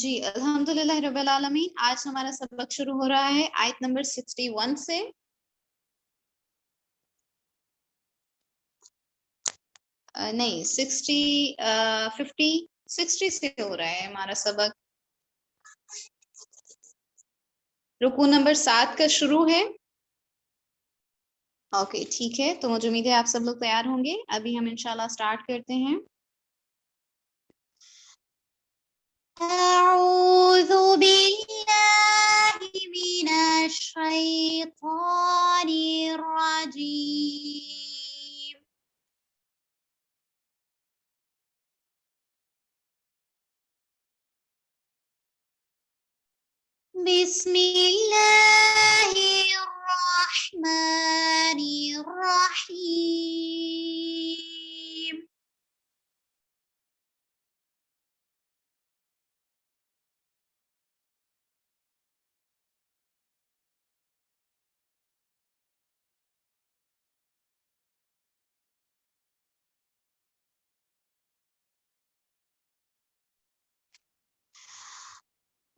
जी अल्हम्दुलिल्लाह रब्बिल आलमीन। आज हमारा सबक शुरू हो रहा है आयत नंबर 61 से। नहीं 60 से हो रहा है हमारा सबक। रुकू नंबर 7 का शुरू है। ओके ठीक है, तो मुझे उम्मीद है आप सब लोग तैयार होंगे। अभी हम इंशाल्लाह स्टार्ट करते हैं। अऊज़ु बिल्लाहि मिनश शैतानिर रजीम। बिस्मिल्लाहिर्रहमानिर्रहीम।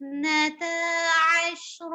12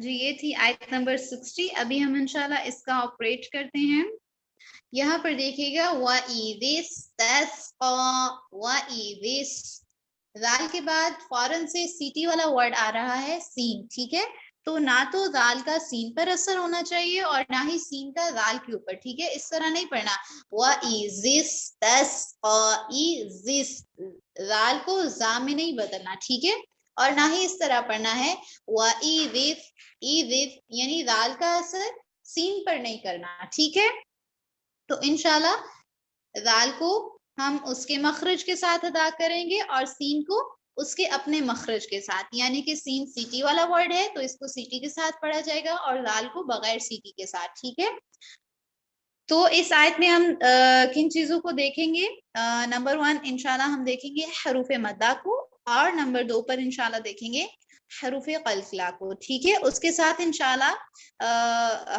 जी ये थी आयत नंबर 60। अभी हम इंशाल्लाह इसका ऑपरेट करते हैं। यहाँ पर देखिएगा दाल के बाद फौरन से सीटी वाला वर्ड आ रहा है सीन, ठीक है। तो ना तो दाल का सीन पर असर होना चाहिए और ना ही सीन का दाल के ऊपर, ठीक है। इस तरह नहीं पढ़ना दाल को जा में नहीं बदलना, ठीक है। और ना ही इस तरह पढ़ना है यानी दाल का असर सीन पर नहीं करना, ठीक है। तो इंशाल्लाह दाल को हम उसके मखरज के साथ अदा करेंगे और सीन को उसके अपने मखरज के साथ, यानी कि सीन सीटी वाला वर्ड है तो इसको सीटी के साथ पढ़ा जाएगा और दाल को बगैर सीटी के साथ, ठीक है। तो इस आयत में हम किन चीजों को देखेंगे? नंबर 1 इंशाल्लाह हम देखेंगे हरूफ मद्दा को और नंबर 2 पर इंशाल्लाह देखेंगे हरूफ कल्फला को, ठीक है। उसके साथ इंशाल्लाह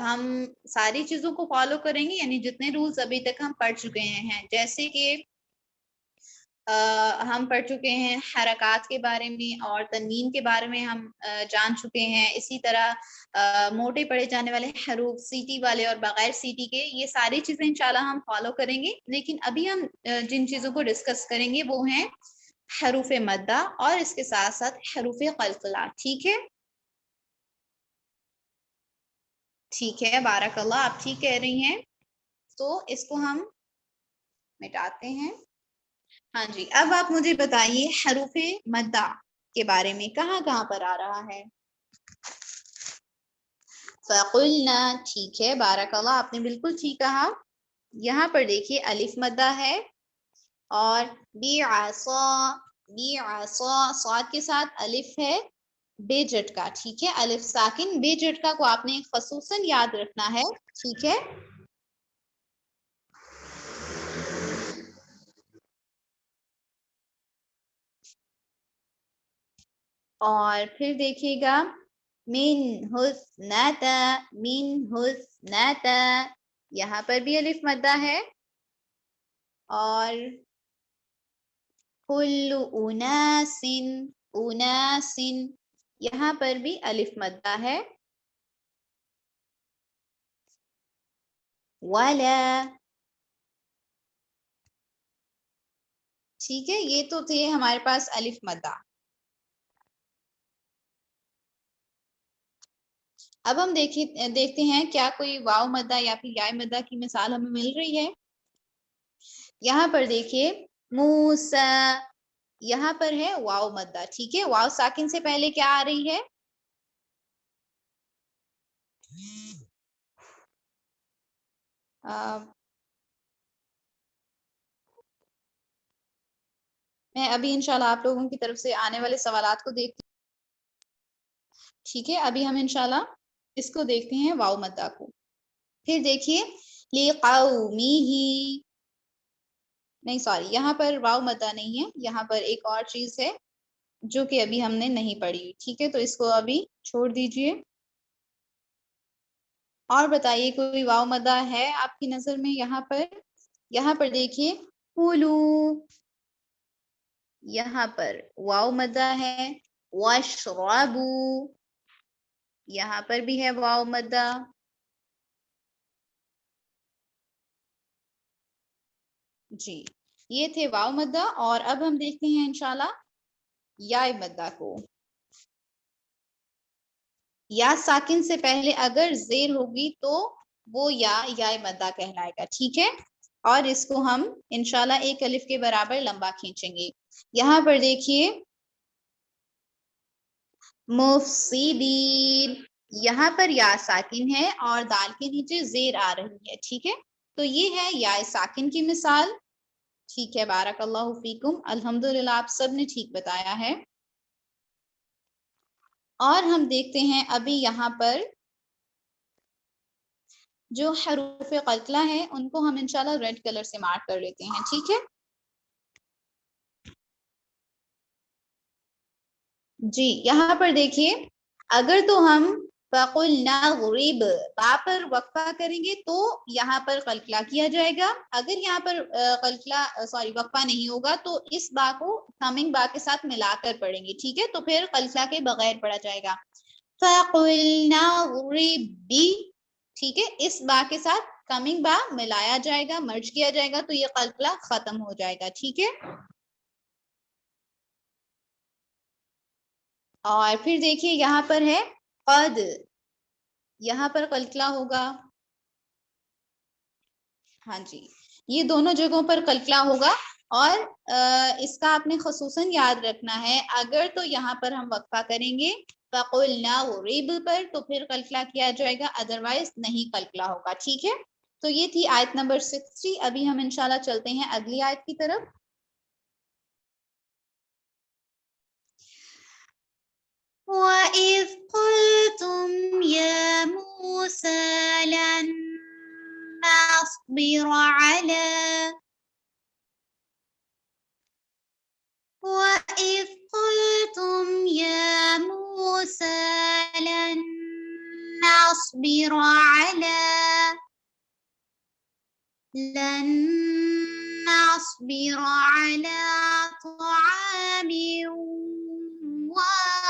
हम सारी चीजों को फॉलो करेंगे, यानी जितने रूल्स अभी तक हम पढ़ चुके हैं, जैसे कि हम पढ़ चुके हैं हरकत के बारे में और तनवीन के बारे में हम जान चुके हैं। इसी तरह मोटे पढ़े जाने वाले हरूफ, सीटी वाले और बगैर सीटी के, ये सारी चीजें इंशाल्लाह हम फॉलो करेंगे। लेकिन अभी हम जिन चीजों को डिस्कस करेंगे वो हैं हरूफ मद्दा और इसके साथ साथ हरूफ क़लक़ला। ठीक है, ठीक है, बारकल्लाह, आप ठीक कह रही हैं। तो इसको हम मिटाते हैं। हाँ जी, अब आप मुझे बताइए हरूफ मद्दा के बारे में कहाँ कहाँ पर आ रहा है। फ़क़ुलना, ठीक है, बारकल्लाह, आपने बिल्कुल ठीक कहा। यहाँ पर देखिए अलिफ मद्दा है और बिअसा, बिअसा स्वाद के साथ अलिफ है बेझटका। ठीक है, अलिफ साकिन बेझटका को आपने खसूसन याद रखना है। ठीक है, और फिर देखिएगा मिन हुस्नता, मिन हुस्नता, यहाँ पर भी अलिफ मद्दा है और कुल्लु उनासिन, उनासिन, यहाँ पर भी अलिफ मद्दा है। वाला, ठीक है, ये तो थे हमारे पास अलिफ मद्दा। अब हम देखते हैं क्या कोई वाव मद्दा या फिर या मद्दा की मिसाल हमें मिल रही है। यहाँ पर देखिए मूसा, यहाँ पर है वाव मद्दा। ठीक है, वाव साकिन से पहले क्या आ रही है? मैं अभी इंशाल्लाह आप लोगों की तरफ से आने वाले सवालात को देखती हूँ। ठीक है, अभी हम इंशाल्लाह इसको देखते हैं वाव मद्दा को। फिर देखिए लिक़ौमिही, नहीं सॉरी, यहाँ पर वाव मद्दा नहीं है, यहाँ पर एक और चीज है जो कि अभी हमने नहीं पढ़ी। ठीक है, तो इसको अभी छोड़ दीजिए और बताइए कोई वाव मद्दा है आपकी नजर में। यहाँ पर देखिए कुलू, यहाँ पर वाव मद्दा है। वशरबू, यहाँ पर भी है वाव मद्दा। जी, ये थे वाव मद्दा और अब हम देखते हैं इंशाल्लाह या मद्दा को। या साकिन से पहले अगर जेर होगी तो वो या मद्दा कहलाएगा। ठीक है, और इसको हम इंशाल्लाह एक अलिफ के बराबर लंबा खींचेंगे। यहाँ पर देखिए मुफसिदीन, यहाँ पर या साकिन है और दाल के नीचे जेर आ रही है। ठीक है, तो ये है या साकिन की मिसाल। ठीक है, बारकल्लाहु फीकुम, अल्हम्दुलिल्लाह आप सब ने ठीक बताया है। और हम देखते हैं अभी यहाँ पर जो हरूफ क़लक़ला है उनको हम इंशाल्लाह रेड कलर से मार्क कर लेते हैं। ठीक है जी, यहाँ पर देखिए अगर तो हम फ़क़ुलना ग़ुरिब बा पर वक्फा करेंगे तो यहाँ पर क़लक़ला किया जाएगा। अगर यहाँ पर वक्फा नहीं होगा तो इस बा को कमिंग बा के साथ मिलाकर पढ़ेंगे। ठीक है, तो फिर क़लक़ला के बगैर पढ़ा जाएगा। फ़क़ुलना ग़ुरिबी, ठीक है, इस बा के साथ कमिंग बा मिलाया जाएगा, मर्ज किया जाएगा, तो ये क़लक़ला खत्म हो जाएगा। ठीक है, और फिर देखिए यहाँ पर है क़द, यहाँ पर क़लक़ला होगा। हाँ जी, ये दोनों जगहों पर क़लक़ला होगा और इसका आपने ख़ुसूसन याद रखना है। अगर तो यहाँ पर हम वक्फा करेंगे फ़क़ुलना ग़ुरिब पर तो फिर क़लक़ला किया जाएगा, अदरवाइज नहीं क़लक़ला होगा। ठीक है, तो ये थी आयत नंबर 60। अभी हम इंशाल्लाह चलते हैं अगली आयत की तरफ। वइज़ क़ुल्तुम या मूसा लन नस्बिर अला, वइज़ क़ुल्तुम या मूसा लन नस्बिर अला, लन नस्बिर अला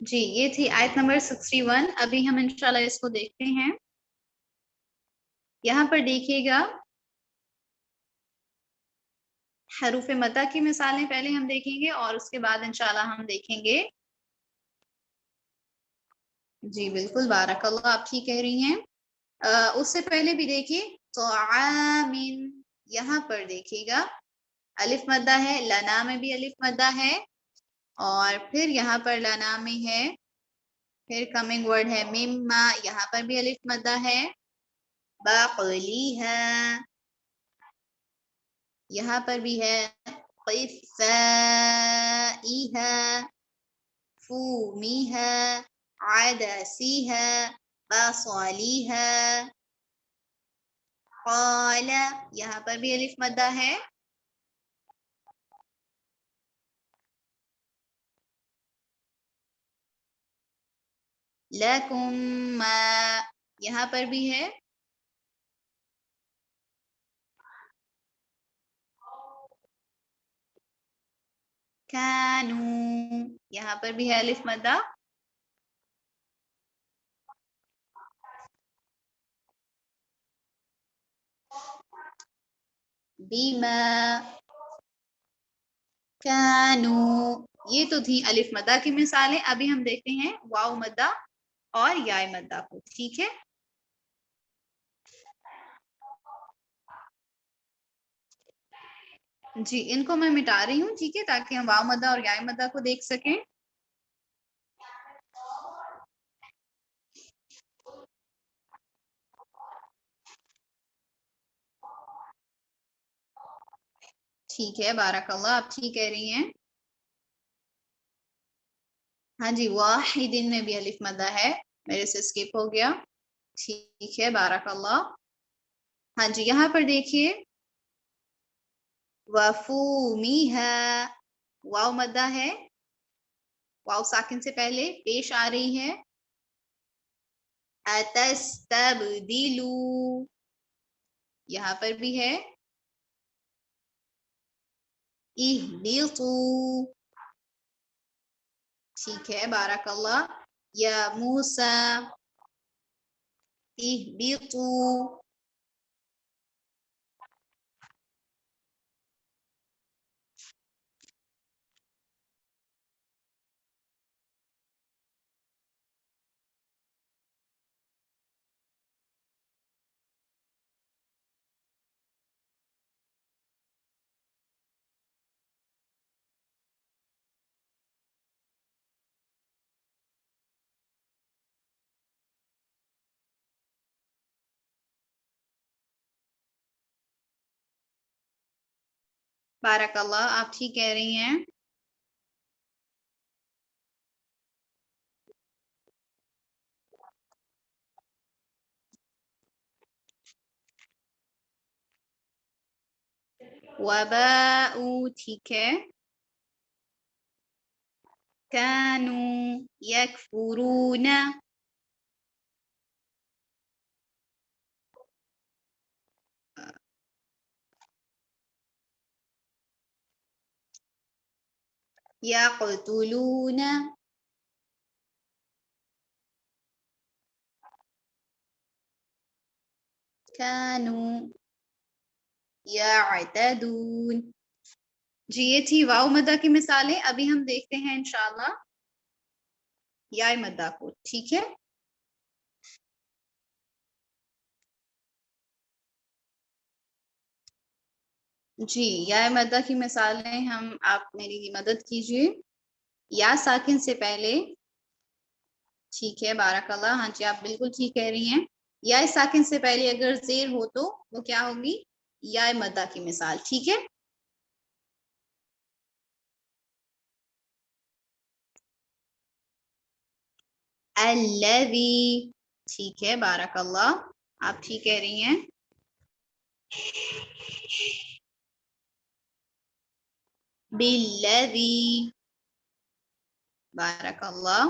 जी ये थी आयत नंबर 61। अभी हम इंशाल्लाह इसको देखते हैं। यहाँ पर देखिएगा हरूफ मता की मिसालें पहले हम देखेंगे और उसके बाद इंशाल्लाह हम देखेंगे। जी बिल्कुल, बारकल्लाह, आप ठीक कह रही हैं। उससे पहले भी देखिए तोआमिन, यहाँ पर देखिएगा अलिफ मद्दा है, लना में भी अलिफ मद्दा है, और फिर यहाँ पर लना में है, फिर कमिंग वर्ड है मिम्मा, यहाँ पर भी अलिफ मद्दा है, बक़लिहा, यहाँ पर भी है, क़िफ़ाइहा, फूमिहा, अदसिहा, बसलिहा, क़ाला, यहाँ पर भी अलिफ मद्दा है, लकुम मा, यहाँ पर भी है, कानू, यहाँ पर भी है अलिफ मद्दा, बीमा, कानू। ये तो थी अलिफ मद्दा की मिसालें। अभी हम देखते हैं वाव मद्दा और याय मद्दा को, ठीक है। जी, इनको मैं मिटा रही हूँ, ठीक है, ताकि हम वाव मद्दा और याय मद्दा को देख सकें। ठीक है, बारकल्लाह, आप ठीक कह रही हैं। हाँ जी, वाहिदिन में भी अलिफ मद्दा है, मेरे से स्किप हो गया, ठीक है, बारकल्लाह। हाँ जी, यहाँ पर देखिए वफूमिहा, वाव मद्दा है, वाव साकिन से पहले पेश आ रही है, अतस्तबदिलू, यहाँ पर भी है, इहबितू, ठीक है, बारकल्लाह, या मूसा, इहबितू, बारकल्लाह, आप ठीक कह रही हैं। वबाऊ, ठीक है, कानू यकफुरून, यक़तुलून, कानू यअतदून। जी, ये थी वाव मद्दा की मिसालें। अभी हम देखते हैं इंशाल्लाह याय मद्दा को, ठीक है। जी, याय मद्दा की मिसालें हम, आप मेरी मदद कीजिए। या साकिन से पहले, ठीक है, बारकल्लाह, हाँ जी, आप बिल्कुल ठीक कह रही हैं। या साकिन से पहले अगर जेर हो तो वो क्या होगी, याय मद्दा की मिसाल, ठीक है। अल्लज़ी, ठीक है, बारकल्लाह, आप ठीक कह रही हैं। बिल्लज़ी, बारकल्लाह,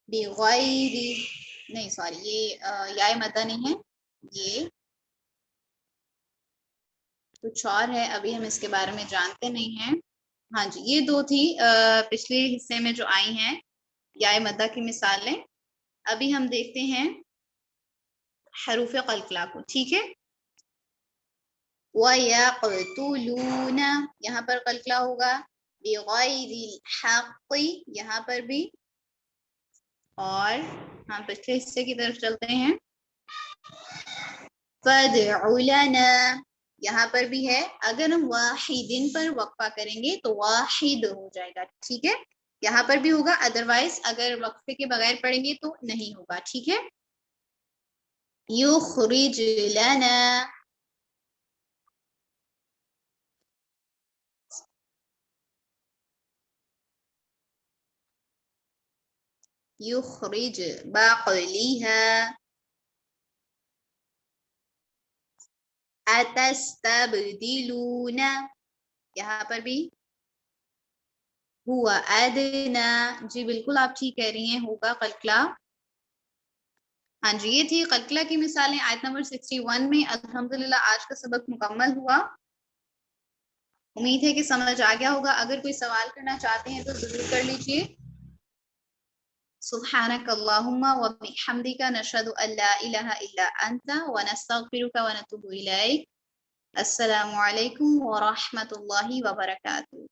बिगैरी, नहीं सॉरी, ये याय मद्दा नहीं है, ये कुछ और है, अभी हम इसके बारे में जानते नहीं हैं। हाँ जी, ये दो थी पिछले हिस्से में जो आई हैं याय मद्दा की मिसालें। अभी हम देखते हैं हरूफ कलकला को, ठीक है। वयक़तुलूना, यहाँ पर कलकला होगा। बिग़ैरिल हक़्क़ि, यहाँ पर भी। और हम पिछले हिस्से की तरफ चलते हैं। फ़दअ लना, यहाँ पर भी है। अगर हम वाहिदिन पर वक्फा करेंगे तो वाहिद हो जाएगा, ठीक है। यहाँ पर भी होगा, अदरवाइज अगर वक्फे के बगैर पढ़ेंगे तो नहीं होगा, ठीक है। युख़रिज लना, युख़रिज बक़लिहा, अतस्तबदिलूना, यहाँ पर भी हुआ अदना। जी बिल्कुल आप ठीक कह रही हैं, होगा कलकला। हाँ जी, ये थी कलकला की मिसालें आयत नंबर 61 में। अल्हम्दुलिल्लाह आज का सबक मुकम्मल हुआ। उम्मीद है कि समझ आ गया होगा। अगर कोई सवाल करना चाहते हैं तो जरूर कर लीजिए। सुब्हानकल्लाहुम्मा व बिहम्दिका नशहदु अल्ला इलाहा इल्ला अंता व नस्तगफिरुका व नतूबु इलैक। अस्सलामु अलैकुम व रहमतुल्लाहि व बरकातुहू।